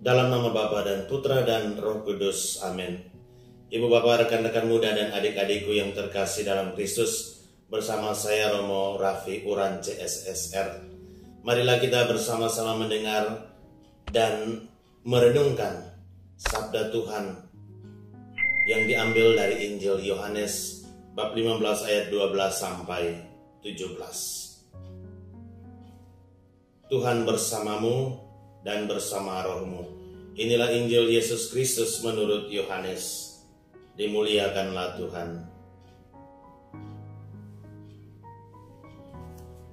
Dalam nama Bapa dan Putra dan Roh Kudus. Amin. Ibu bapak, rekan-rekan muda dan adik-adikku yang terkasih dalam Kristus, bersama saya Romo Raffi Uran CSSR. Marilah kita bersama-sama mendengar dan merenungkan sabda Tuhan yang diambil dari Injil Yohanes bab 15 ayat 12 sampai 17. Tuhan bersamamu dan bersama rohmu. Inilah Injil Yesus Kristus menurut Yohanes. Dimuliakanlah Tuhan.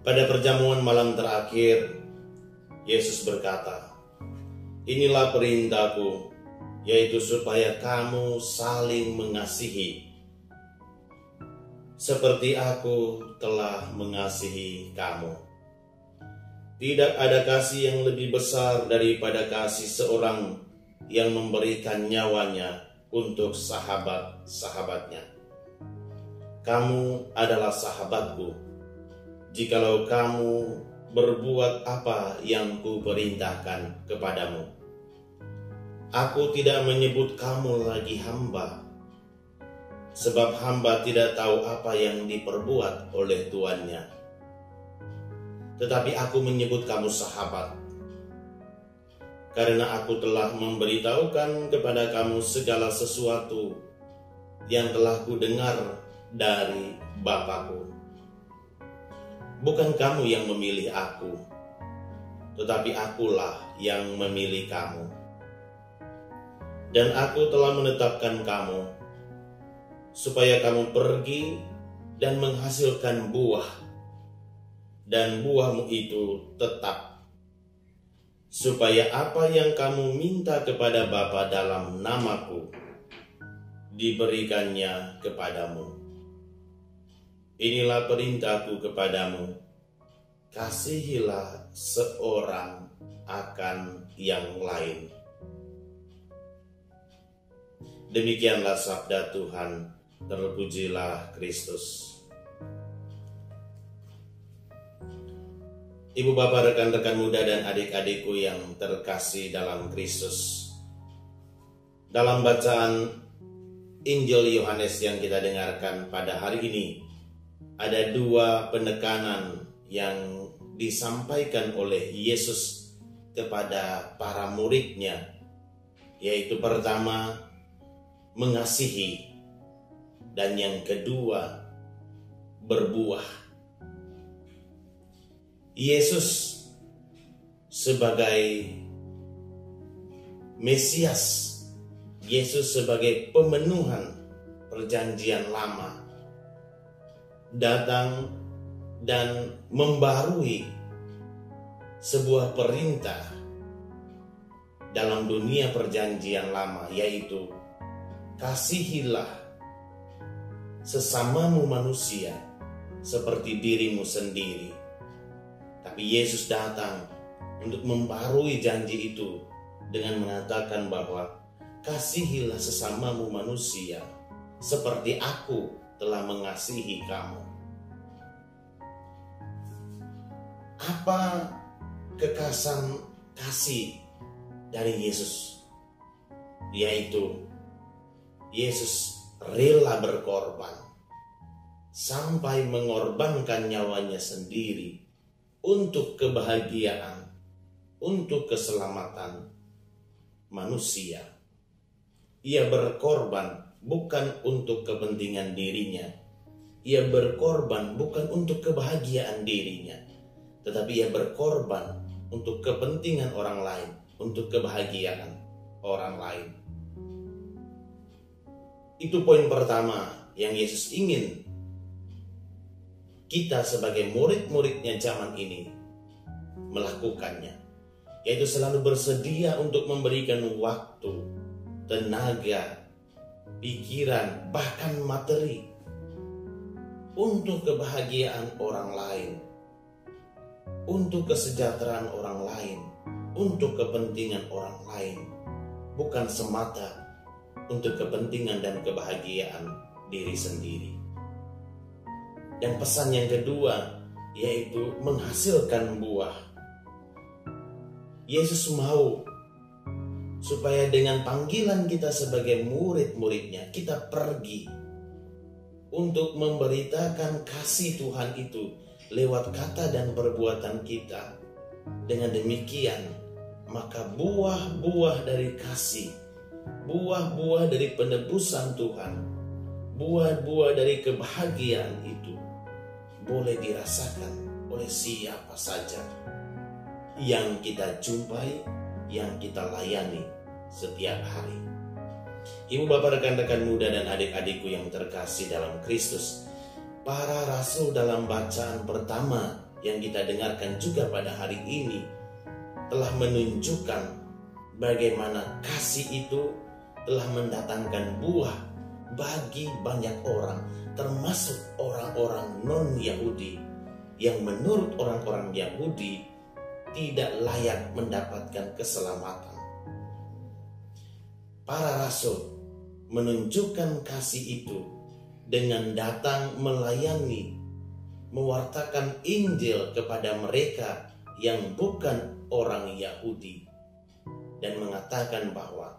Pada perjamuan malam terakhir, Yesus berkata, "Inilah perintahku, yaitu supaya kamu saling mengasihi, seperti aku telah mengasihi kamu." Tidak ada kasih yang lebih besar daripada kasih seorang yang memberikan nyawanya untuk sahabat-sahabatnya. Kamu adalah sahabatku, jikalau kamu berbuat apa yang kuperintahkan kepadamu. Aku tidak menyebut kamu lagi hamba, sebab hamba tidak tahu apa yang diperbuat oleh tuannya. Tetapi aku menyebut kamu sahabat, karena aku telah memberitahukan kepada kamu segala sesuatu yang telah kudengar dari Bapa-Ku. Bukan kamu yang memilih aku, tetapi akulah yang memilih kamu. Dan aku telah menetapkan kamu, supaya kamu pergi dan menghasilkan buah, dan buahmu itu tetap, supaya apa yang kamu minta kepada Bapa dalam namaku, diberikannya kepadamu. Inilah perintahku kepadamu, kasihilah seorang akan yang lain. Demikianlah sabda Tuhan, terpujilah Kristus. Ibu bapak, rekan-rekan muda dan adik-adikku yang terkasih dalam Kristus, dalam bacaan Injil Yohanes yang kita dengarkan pada hari ini, ada dua penekanan yang disampaikan oleh Yesus kepada para muridnya, yaitu pertama, mengasihi, dan yang kedua, berbuah. Yesus sebagai Mesias, Yesus sebagai pemenuhan perjanjian lama, datang dan membarui sebuah perintah dalam dunia perjanjian lama, yaitu kasihilah sesamamu manusia seperti dirimu sendiri. Tapi Yesus datang untuk membarui janji itu dengan mengatakan bahwa kasihilah sesamamu manusia seperti aku telah mengasihi kamu. Apa kekasan kasih dari Yesus? Yaitu Yesus rela berkorban sampai mengorbankan nyawanya sendiri untuk kebahagiaan, untuk keselamatan manusia. Ia berkorban bukan untuk kepentingan dirinya. Ia berkorban bukan untuk kebahagiaan dirinya, tetapi ia berkorban untuk kepentingan orang lain, untuk kebahagiaan orang lain. Itu poin pertama yang Yesus ingin kita sebagai murid-muridnya zaman ini melakukannya, yaitu selalu bersedia untuk memberikan waktu, tenaga, pikiran, bahkan materi untuk kebahagiaan orang lain, untuk kesejahteraan orang lain, untuk kepentingan orang lain, bukan semata untuk kepentingan dan kebahagiaan diri sendiri. Dan pesan yang kedua, yaitu menghasilkan buah. Yesus mau supaya dengan panggilan kita sebagai murid-muridnya, kita pergi untuk memberitakan kasih Tuhan itu lewat kata dan perbuatan kita. Dengan demikian, maka buah-buah dari kasih, buah-buah dari penebusan Tuhan, buah-buah dari kebahagiaan itu boleh dirasakan oleh siapa saja yang kita jumpai, yang kita layani setiap hari. Ibu bapak, rekan-rekan muda dan adik-adikku yang terkasih dalam Kristus, para rasul dalam bacaan pertama yang kita dengarkan juga pada hari ini telah menunjukkan bagaimana kasih itu telah mendatangkan buah bagi banyak orang, termasuk orang-orang non-Yahudi yang menurut orang-orang Yahudi tidak layak mendapatkan keselamatan. Para rasul menunjukkan kasih itu dengan datang melayani, mewartakan Injil kepada mereka yang bukan orang Yahudi, dan mengatakan bahwa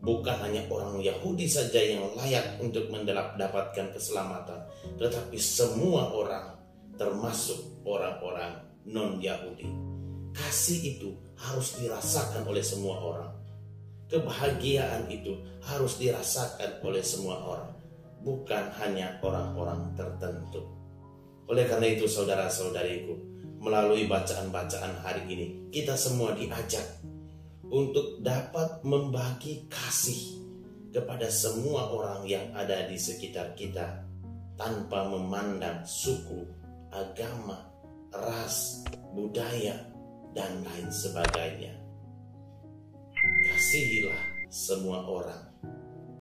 bukan hanya orang Yahudi saja yang layak untuk mendapatkan keselamatan, tetapi semua orang, termasuk orang-orang non-Yahudi. Kasih itu harus dirasakan oleh semua orang. Kebahagiaan itu harus dirasakan oleh semua orang, bukan hanya orang-orang tertentu. Oleh karena itu, saudara-saudariku, melalui bacaan-bacaan hari ini, kita semua diajak untuk dapat membagi kasih kepada semua orang yang ada di sekitar kita, tanpa memandang suku, agama, ras, budaya, dan lain sebagainya. Kasihilah semua orang